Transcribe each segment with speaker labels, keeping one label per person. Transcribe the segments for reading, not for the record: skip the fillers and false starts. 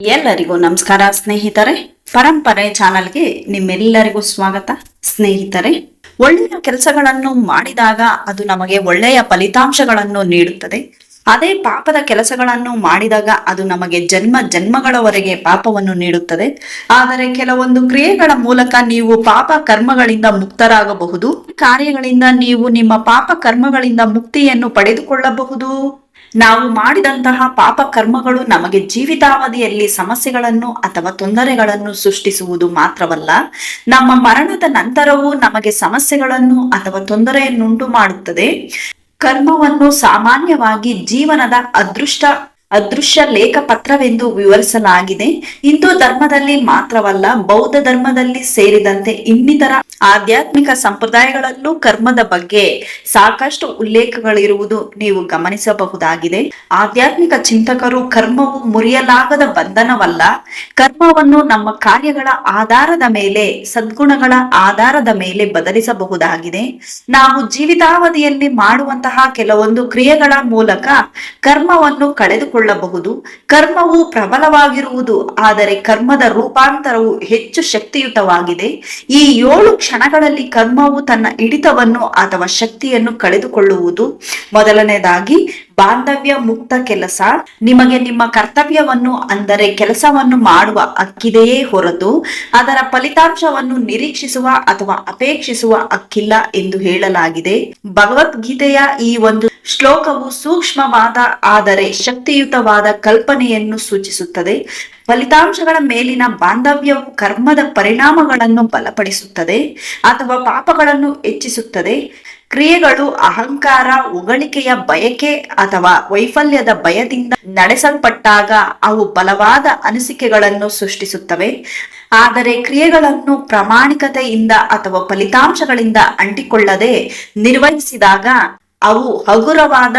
Speaker 1: ಎಲ್ಲರಿಗೂ ನಮಸ್ಕಾರ ಸ್ನೇಹಿತರೆ. ಪರಂಪರೆ ಚಾನಲ್ಗೆ ನಿಮ್ಮೆಲ್ಲರಿಗೂ ಸ್ವಾಗತ. ಸ್ನೇಹಿತರೆ, ಒಳ್ಳೆಯ ಕೆಲಸಗಳನ್ನು ಮಾಡಿದಾಗ ಅದು ನಮಗೆ ಒಳ್ಳೆಯ ಫಲಿತಾಂಶಗಳನ್ನು ನೀಡುತ್ತದೆ. ಅದೇ ಪಾಪದ ಕೆಲಸಗಳನ್ನು ಮಾಡಿದಾಗ ಅದು ನಮಗೆ ಜನ್ಮ ಜನ್ಮಗಳವರೆಗೆ ಪಾಪವನ್ನು ನೀಡುತ್ತದೆ. ಆದರೆ ಕೆಲವೊಂದು ಕ್ರಿಯೆಗಳ ಮೂಲಕ ನೀವು ಪಾಪ ಕರ್ಮಗಳಿಂದ ಮುಕ್ತರಾಗಬಹುದು. ಕಾರ್ಯಗಳಿಂದ ನೀವು ನಿಮ್ಮ ಪಾಪ ಕರ್ಮಗಳಿಂದ ಮುಕ್ತಿಯನ್ನು ಪಡೆದುಕೊಳ್ಳಬಹುದು. ನಾವು ಮಾಡಿದಂತಹ ಪಾಪ ಕರ್ಮಗಳು ನಮಗೆ ಜೀವಿತಾವಧಿಯಲ್ಲಿ ಸಮಸ್ಯೆಗಳನ್ನು ಅಥವಾ ತೊಂದರೆಗಳನ್ನು ಸೃಷ್ಟಿಸುವುದು ಮಾತ್ರವಲ್ಲ, ನಮ್ಮ ಮರಣದ ನಂತರವೂ ನಮಗೆ ಸಮಸ್ಯೆಗಳನ್ನು ಅಥವಾ ತೊಂದರೆಯನ್ನುಂಟು ಮಾಡುತ್ತದೆ. ಕರ್ಮವನ್ನು ಸಾಮಾನ್ಯವಾಗಿ ಜೀವನದ ಅದೃಶ್ಯ ಲೇಖ ಪತ್ರವೆಂದು ವಿವರಿಸಲಾಗಿದೆ. ಹಿಂದೂ ಧರ್ಮದಲ್ಲಿ ಮಾತ್ರವಲ್ಲ, ಬೌದ್ಧ ಧರ್ಮದಲ್ಲಿ ಸೇರಿದಂತೆ ಇನ್ನಿತರ ಆಧ್ಯಾತ್ಮಿಕ ಸಂಪ್ರದಾಯಗಳಲ್ಲೂ ಕರ್ಮದ ಬಗ್ಗೆ ಸಾಕಷ್ಟು ಉಲ್ಲೇಖಗಳಿರುವುದು ನೀವು ಗಮನಿಸಬಹುದಾಗಿದೆ. ಆಧ್ಯಾತ್ಮಿಕ ಚಿಂತಕರು ಕರ್ಮವು ಮುರಿಯಲಾಗದ ಬಂಧನವಲ್ಲ, ಕರ್ಮವನ್ನು ನಮ್ಮ ಕಾರ್ಯಗಳ ಆಧಾರದ ಮೇಲೆ, ಸದ್ಗುಣಗಳ ಆಧಾರದ ಮೇಲೆ ಬದಲಿಸಬಹುದಾಗಿದೆ. ನಾವು ಜೀವಿತಾವಧಿಯಲ್ಲಿ ಮಾಡುವಂತಹ ಕೆಲವೊಂದು ಕ್ರಿಯೆಗಳ ಮೂಲಕ ಕರ್ಮವನ್ನು ಕಳೆದುಕೊಳ್ಳಬಹುದು. ಕರ್ಮವು ಪ್ರಬಲವಾಗಿರುವುದು, ಆದರೆ ಕರ್ಮದ ರೂಪಾಂತರವು ಹೆಚ್ಚು ಶಕ್ತಿಯುತವಾಗಿದೆ. ಈ 7 ಕ್ಷಣಗಳಲ್ಲಿ ಕರ್ಮವು ತನ್ನ ಹಿಡಿತವನ್ನು ಅಥವಾ ಶಕ್ತಿಯನ್ನು ಕಳೆದುಕೊಳ್ಳುವುದು. ಮೊದಲನೇದಾಗಿ, ಬಾಂಧವ್ಯ ಮುಕ್ತ ಕೆಲಸ. ನಿಮಗೆ ನಿಮ್ಮ ಕರ್ತವ್ಯವನ್ನು, ಅಂದರೆ ಕೆಲಸವನ್ನು ಮಾಡುವ ಹಕ್ಕಿದೆಯೇ ಹೊರತು ಅದರ ಫಲಿತಾಂಶವನ್ನು ನಿರೀಕ್ಷಿಸುವ ಅಥವಾ ಅಪೇಕ್ಷಿಸುವ ಹಕ್ಕಿಲ್ಲ ಎಂದು ಹೇಳಲಾಗಿದೆ. ಭಗವದ್ಗೀತೆಯ ಈ ಒಂದು ಶ್ಲೋಕವು ಸೂಕ್ಷ್ಮವಾದ ಆದರೆ ಶಕ್ತಿಯುತವಾದ ಕಲ್ಪನೆಯನ್ನು ಸೂಚಿಸುತ್ತದೆ. ಫಲಿತಾಂಶಗಳ ಮೇಲಿನ ಬಾಂಧವ್ಯವು ಕರ್ಮದ ಪರಿಣಾಮಗಳನ್ನು ಬಲಪಡಿಸುತ್ತದೆ ಅಥವಾ ಪಾಪಗಳನ್ನು ಹೆಚ್ಚಿಸುತ್ತದೆ. ಕ್ರಿಯೆಗಳು ಅಹಂಕಾರ, ಹೊಗಳಿಕೆಯ ಬಯಕೆ ಅಥವಾ ವೈಫಲ್ಯದ ಭಯದಿಂದ ನಡೆಸಲ್ಪಟ್ಟಾಗ ಅವು ಬಲವಾದ ಅನಿಸಿಕೆಗಳನ್ನು ಸೃಷ್ಟಿಸುತ್ತವೆ. ಆದರೆ ಕ್ರಿಯೆಗಳನ್ನು ಪ್ರಾಮಾಣಿಕತೆಯಿಂದ ಅಥವಾ ಫಲಿತಾಂಶಗಳಿಂದ ಅಂಟಿಕೊಳ್ಳದೆ ನಿರ್ವಹಿಸಿದಾಗ ಅವು ಹಗುರವಾದ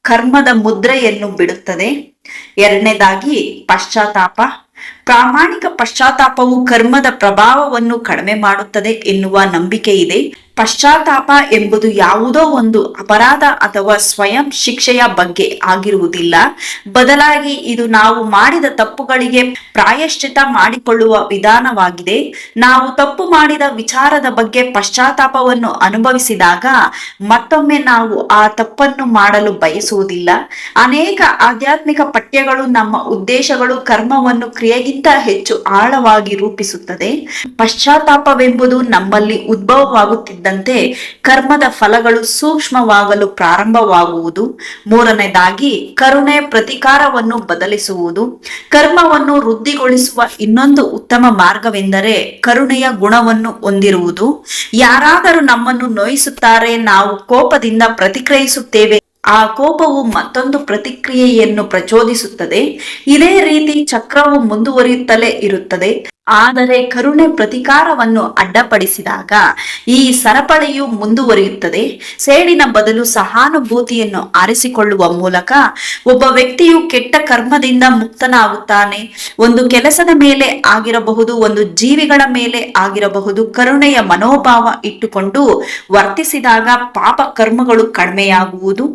Speaker 1: ಕರ್ಮದ ಮುದ್ರೆಯನ್ನು ಬಿಡುತ್ತದೆ. ಎರಡನೇದಾಗಿ, ಪಶ್ಚಾತ್ತಾಪ. ಪ್ರಾಮಾಣಿಕ ಪಶ್ಚಾತ್ತಾಪವು ಕರ್ಮದ ಪ್ರಭಾವವನ್ನು ಕಡಿಮೆ ಮಾಡುತ್ತದೆ ಎನ್ನುವ ನಂಬಿಕೆ ಇದೆ. ಪಶ್ಚಾತ್ತಾಪ ಎಂಬುದು ಯಾವುದೋ ಒಂದು ಅಪರಾಧ ಅಥವಾ ಸ್ವಯಂ ಶಿಕ್ಷೆಯ ಬಗ್ಗೆ ಆಗಿರುವುದಿಲ್ಲ. ಬದಲಾಗಿ ಇದು ನಾವು ಮಾಡಿದ ತಪ್ಪುಗಳಿಗೆ ಪ್ರಾಯಶ್ಚಿತ್ತ ಮಾಡಿಕೊಳ್ಳುವ ವಿಧಾನವಾಗಿದೆ. ನಾವು ತಪ್ಪು ಮಾಡಿದ ವಿಚಾರದ ಬಗ್ಗೆ ಪಶ್ಚಾತ್ತಾಪವನ್ನು ಅನುಭವಿಸಿದಾಗ ಮತ್ತೊಮ್ಮೆ ನಾವು ಆ ತಪ್ಪನ್ನು ಮಾಡಲು ಬಯಸುವುದಿಲ್ಲ. ಅನೇಕ ಆಧ್ಯಾತ್ಮಿಕ ಪಠ್ಯಗಳು ನಮ್ಮ ಉದ್ದೇಶಗಳು ಕರ್ಮವನ್ನು ಕ್ರಿಯೆಗಿಂತ ಹೆಚ್ಚು ಆಳವಾಗಿ ರೂಪಿಸುತ್ತದೆ. ಪಶ್ಚಾತ್ತಾಪವೆಂಬುದು ನಮ್ಮಲ್ಲಿ ಉದ್ಭವವಾಗುತ್ತಿದ್ದಂತೆ ಕರ್ಮದ ಫಲಗಳು ಸೂಕ್ಷ್ಮವಾಗಲು ಪ್ರಾರಂಭವಾಗುವುದು. ಮೂರನೇದಾಗಿ, ಕರುಣೆ ಪ್ರತಿಕಾರವನ್ನು ಬದಲಿಸುವುದು. ಕರ್ಮವನ್ನು ವೃದ್ಧಿಗೊಳಿಸುವ ಇನ್ನೊಂದು ಉತ್ತಮ ಮಾರ್ಗವೆಂದರೆ ಕರುಣೆಯ ಗುಣವನ್ನು ಹೊಂದಿರುವುದು. ಯಾರಾದರೂ ನಮ್ಮನ್ನು ನೋಯಿಸುತ್ತಾರೆ, ನಾವು ಕೋಪದಿಂದ ಪ್ರತಿಕ್ರಿಯಿಸುತ್ತೇವೆ. ಆ ಕೋಪವು ಮತ್ತೊಂದು ಪ್ರತಿಕ್ರಿಯೆಯನ್ನು ಪ್ರಚೋದಿಸುತ್ತದೆ. ಇದೇ ರೀತಿ ಚಕ್ರವು ಮುಂದುವರಿಯುತ್ತಲೇ ಇರುತ್ತದೆ. ಆದರೆ ಕರುಣೆ ಪ್ರತಿಕಾರವನ್ನು ಅಡ್ಡಪಡಿಸಿದಾಗ ಈ ಸರಪಳಿಯು ಮುಂದುವರಿಯುತ್ತದೆ. ಸೇಡಿನ ಬದಲು ಸಹಾನುಭೂತಿಯನ್ನು ಆರಿಸಿಕೊಳ್ಳುವ ಮೂಲಕ ಒಬ್ಬ ವ್ಯಕ್ತಿಯು ಕೆಟ್ಟ ಕರ್ಮದಿಂದ ಮುಕ್ತನಾಗುತ್ತಾನೆ. ಒಂದು ಕೆಲಸದ ಮೇಲೆ ಆಗಿರಬಹುದು, ಒಂದು ಜೀವಿಗಳ ಮೇಲೆ ಆಗಿರಬಹುದು, ಕರುಣೆಯ ಮನೋಭಾವ ಇಟ್ಟುಕೊಂಡು ವರ್ತಿಸಿದಾಗ ಪಾಪ ಕರ್ಮಗಳು ಕಡಿಮೆಯಾಗುವುದು.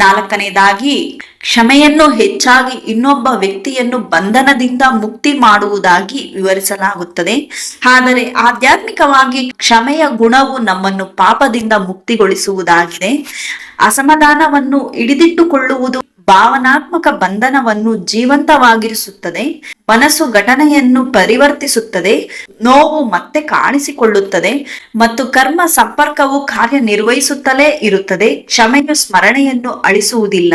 Speaker 1: ನಾಲ್ಕನೇದಾಗಿ, ಕ್ಷಮೆಯನ್ನು ಹೆಚ್ಚಾಗಿ ಇನ್ನೊಬ್ಬ ವ್ಯಕ್ತಿಯನ್ನು ಬಂಧನದಿಂದ ಮುಕ್ತಿ ಮಾಡುವುದಾಗಿ ವಿವರಿಸಲಾಗುತ್ತದೆ. ಆದರೆ ಆಧ್ಯಾತ್ಮಿಕವಾಗಿ ಕ್ಷಮೆಯ ಗುಣವು ನಮ್ಮನ್ನು ಪಾಪದಿಂದ ಮುಕ್ತಿಗೊಳಿಸುವುದಾಗಿದೆ. ಅಸಮಾಧಾನವನ್ನು ಹಿಡಿದಿಟ್ಟುಕೊಳ್ಳುವುದು ಭಾವನಾತ್ಮಕ ಬಂಧನವನ್ನು ಜೀವಂತವಾಗಿರಿಸುತ್ತದೆ. ಮನಸ್ಸು ಘಟನೆಯನ್ನು ಪರಿವರ್ತಿಸುತ್ತದೆ. ನೋವು ಮತ್ತೆ ಕಾಣಿಸಿಕೊಳ್ಳುತ್ತದೆ ಮತ್ತು ಕರ್ಮ ಸಂಪರ್ಕವು ಕಾರ್ಯನಿರ್ವಹಿಸುತ್ತಲೇ ಇರುತ್ತದೆ. ಕ್ಷಮೆಯು ಸ್ಮರಣೆಯನ್ನು ಅಳಿಸುವುದಿಲ್ಲ,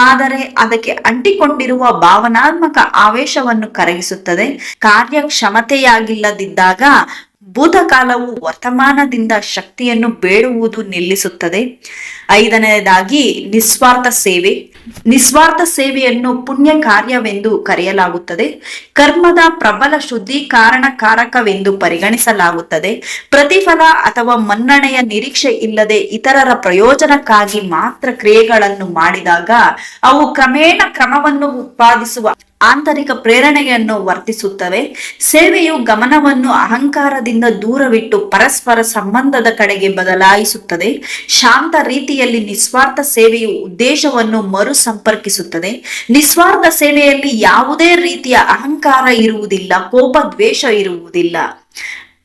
Speaker 1: ಆದರೆ ಅದಕ್ಕೆ ಅಂಟಿಕೊಂಡಿರುವ ಭಾವನಾತ್ಮಕ ಆವೇಶವನ್ನು ಕರಗಿಸುತ್ತದೆ. ಕಾರ್ಯಕ್ಷಮತೆಯಾಗಿಲ್ಲದಿದ್ದಾಗ ಭೂತಕಾಲವು ವರ್ತಮಾನದಿಂದ ಶಕ್ತಿಯನ್ನು ಬೇಡುವುದು ನಿಲ್ಲಿಸುತ್ತದೆ. ಐದನೇದಾಗಿ, ನಿಸ್ವಾರ್ಥ ಸೇವೆ. ನಿಸ್ವಾರ್ಥ ಸೇವೆಯನ್ನು ಪುಣ್ಯ ಕಾರ್ಯವೆಂದು ಕರೆಯಲಾಗುತ್ತದೆ. ಕರ್ಮದ ಪ್ರಬಲ ಶುದ್ಧೀಕರಣಕಾರಕವೆಂದು ಪರಿಗಣಿಸಲಾಗುತ್ತದೆ. ಪ್ರತಿಫಲ ಅಥವಾ ಮನ್ನಣೆಯ ನಿರೀಕ್ಷೆ ಇಲ್ಲದೆ ಇತರರ ಪ್ರಯೋಜನಕ್ಕಾಗಿ ಮಾತ್ರ ಕ್ರಿಯೆಗಳನ್ನು ಮಾಡಿದಾಗ ಅವು ಕ್ರಮೇಣ ಕ್ರಮವನ್ನು ಉತ್ಪಾದಿಸುವ ಆಂತರಿಕ ಪ್ರೇರಣೆಯನ್ನು ವರ್ತಿಸುತ್ತವೆ. ಸೇವೆಯು ಗಮನವನ್ನು ಅಹಂಕಾರದಿಂದ ದೂರವಿಟ್ಟು ಪರಸ್ಪರ ಸಂಬಂಧದ ಕಡೆಗೆ ಬದಲಾಯಿಸುತ್ತದೆ. ಶಾಂತ ರೀತಿಯಲ್ಲಿ ನಿಸ್ವಾರ್ಥ ಸೇವೆಯು ಉದ್ದೇಶವನ್ನು ಮರು ಸಂಪರ್ಕಿಸುತ್ತದೆ. ನಿಸ್ವಾರ್ಥ ಸೇವೆಯಲ್ಲಿ ಯಾವುದೇ ರೀತಿಯ ಅಹಂಕಾರ ಇರುವುದಿಲ್ಲ, ಕೋಪ ದ್ವೇಷ ಇರುವುದಿಲ್ಲ.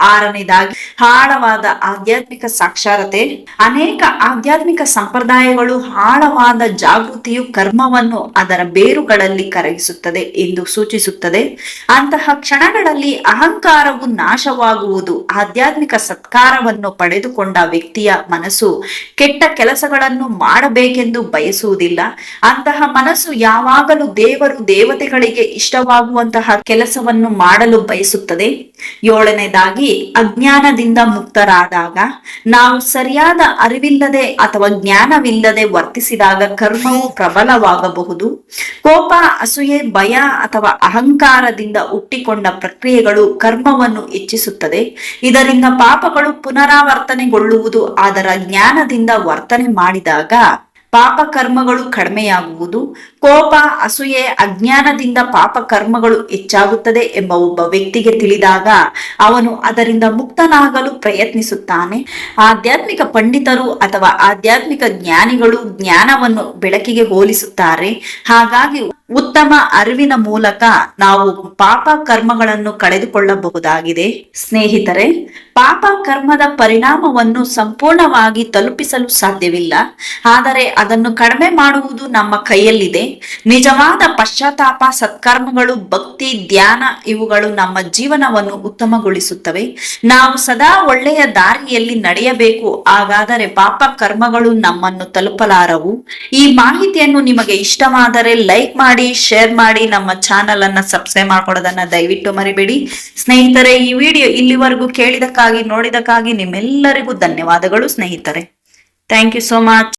Speaker 1: ಆರನೇದಾಗಿ ಆಳವಾದ ಆಧ್ಯಾತ್ಮಿಕ ಸಾಕ್ಷರತೆ. ಅನೇಕ ಆಧ್ಯಾತ್ಮಿಕ ಸಂಪ್ರದಾಯಗಳು ಆಳವಾದ ಜಾಗೃತಿಯು ಕರ್ಮವನ್ನು ಅದರ ಬೇರುಗಳಲ್ಲಿ ಕರಗಿಸುತ್ತದೆ ಎಂದು ಸೂಚಿಸುತ್ತದೆ. ಅಂತಹ ಕ್ಷಣಗಳಲ್ಲಿ ಅಹಂಕಾರವು ನಾಶವಾಗುವುದು. ಆಧ್ಯಾತ್ಮಿಕ ಸತ್ಕಾರವನ್ನು ಪಡೆದುಕೊಂಡ ವ್ಯಕ್ತಿಯ ಮನಸ್ಸು ಕೆಟ್ಟ ಕೆಲಸಗಳನ್ನು ಮಾಡಬೇಕೆಂದು ಬಯಸುವುದಿಲ್ಲ. ಅಂತಹ ಮನಸ್ಸು ಯಾವಾಗಲೂ ದೇವರು ದೇವತೆಗಳಿಗೆ ಇಷ್ಟವಾಗುವಂತಹ ಕೆಲಸವನ್ನು ಮಾಡಲು ಬಯಸುತ್ತದೆ. ಏಳನೇದಾಗಿ ಅಜ್ಞಾನದಿಂದ ಮುಕ್ತರಾದಾಗ. ನಾವು ಸರಿಯಾದ ಅರಿವಿಲ್ಲದೆ ಅಥವಾ ಜ್ಞಾನವಿಲ್ಲದೆ ವರ್ತಿಸಿದಾಗ ಕರ್ಮವು ಪ್ರಬಲವಾಗಬಹುದು. ಕೋಪ, ಅಸೂಯೆ, ಭಯ ಅಥವಾ ಅಹಂಕಾರದಿಂದ ಹುಟ್ಟಿಕೊಂಡ ಪ್ರಕ್ರಿಯೆಗಳು ಕರ್ಮವನ್ನು ಹೆಚ್ಚಿಸುತ್ತದೆ. ಇದರಿಂದ ಪಾಪಗಳು ಪುನರಾವರ್ತನೆಗೊಳ್ಳುವುದು. ಅದರ ಜ್ಞಾನದಿಂದ ವರ್ತನೆ ಮಾಡಿದಾಗ ಪಾಪ ಕರ್ಮಗಳು ಕಡಿಮೆಯಾಗುವುದು. ಕೋಪ, ಅಸೂಯೆ, ಅಜ್ಞಾನದಿಂದ ಪಾಪ ಕರ್ಮಗಳು ಹೆಚ್ಚಾಗುತ್ತದೆ ಎಂಬ ಒಬ್ಬ ವ್ಯಕ್ತಿಗೆ ತಿಳಿದಾಗ ಅವನು ಅದರಿಂದ ಮುಕ್ತನಾಗಲು ಪ್ರಯತ್ನಿಸುತ್ತಾನೆ. ಆಧ್ಯಾತ್ಮಿಕ ಪಂಡಿತರು ಅಥವಾ ಆಧ್ಯಾತ್ಮಿಕ ಜ್ಞಾನಿಗಳು ಜ್ಞಾನವನ್ನು ಬೆಳಕಿಗೆ ಹೋಲಿಸುತ್ತಾರೆ. ಹಾಗಾಗಿ ಉತ್ತಮ ಅರಿವಿನ ಮೂಲಕ ನಾವು ಪಾಪ ಕರ್ಮಗಳನ್ನು ಕಳೆದುಕೊಳ್ಳಬಹುದಾಗಿದೆ. ಸ್ನೇಹಿತರೆ, ಪಾಪ ಕರ್ಮದ ಪರಿಣಾಮವನ್ನು ಸಂಪೂರ್ಣವಾಗಿ ತಲುಪಿಸಲು ಸಾಧ್ಯವಿಲ್ಲ, ಆದರೆ ಅದನ್ನು ಕಡಿಮೆ ಮಾಡುವುದು ನಮ್ಮ ಕೈಯಲ್ಲಿದೆ. ನಿಜವಾದ ಪಶ್ಚಾತ್ತಾಪ, ಸತ್ಕರ್ಮಗಳು, ಭಕ್ತಿ, ಧ್ಯಾನ ಇವುಗಳು ನಮ್ಮ ಜೀವನವನ್ನು ಉತ್ತಮಗೊಳಿಸುತ್ತವೆ. ನಾವು ಸದಾ ಒಳ್ಳೆಯ ದಾರಿಯಲ್ಲಿ ನಡೆಯಬೇಕು. ಹಾಗಾದರೆ ಪಾಪ ಕರ್ಮಗಳು ನಮ್ಮನ್ನು ತಲುಪಲಾರವು. ಈ ಮಾಹಿತಿಯನ್ನು ನಿಮಗೆ ಇಷ್ಟವಾದರೆ ಲೈಕ್ ಮಾಡಿ, ಶೇರ್ ಮಾಡಿ, ನಮ್ಮ ಚಾನಲ್ ಅನ್ನ ಸಬ್ಸ್ಕ್ರೈಬ್ ಮಾಡ್ಕೊಳ್ಳೋದನ್ನ ದಯವಿಟ್ಟು ಮರಿಬೇಡಿ. ಸ್ನೇಹಿತರೆ, ಈ ವಿಡಿಯೋ ಇಲ್ಲಿವರೆಗೂ ಕೇಳಿದಕ್ಕಾಗಿ, ನೋಡಿದಕ್ಕಾಗಿ ನಿಮ್ಮೆಲ್ಲರಿಗೂ ಧನ್ಯವಾದಗಳು ಸ್ನೇಹಿತರೆ. Thank you so much.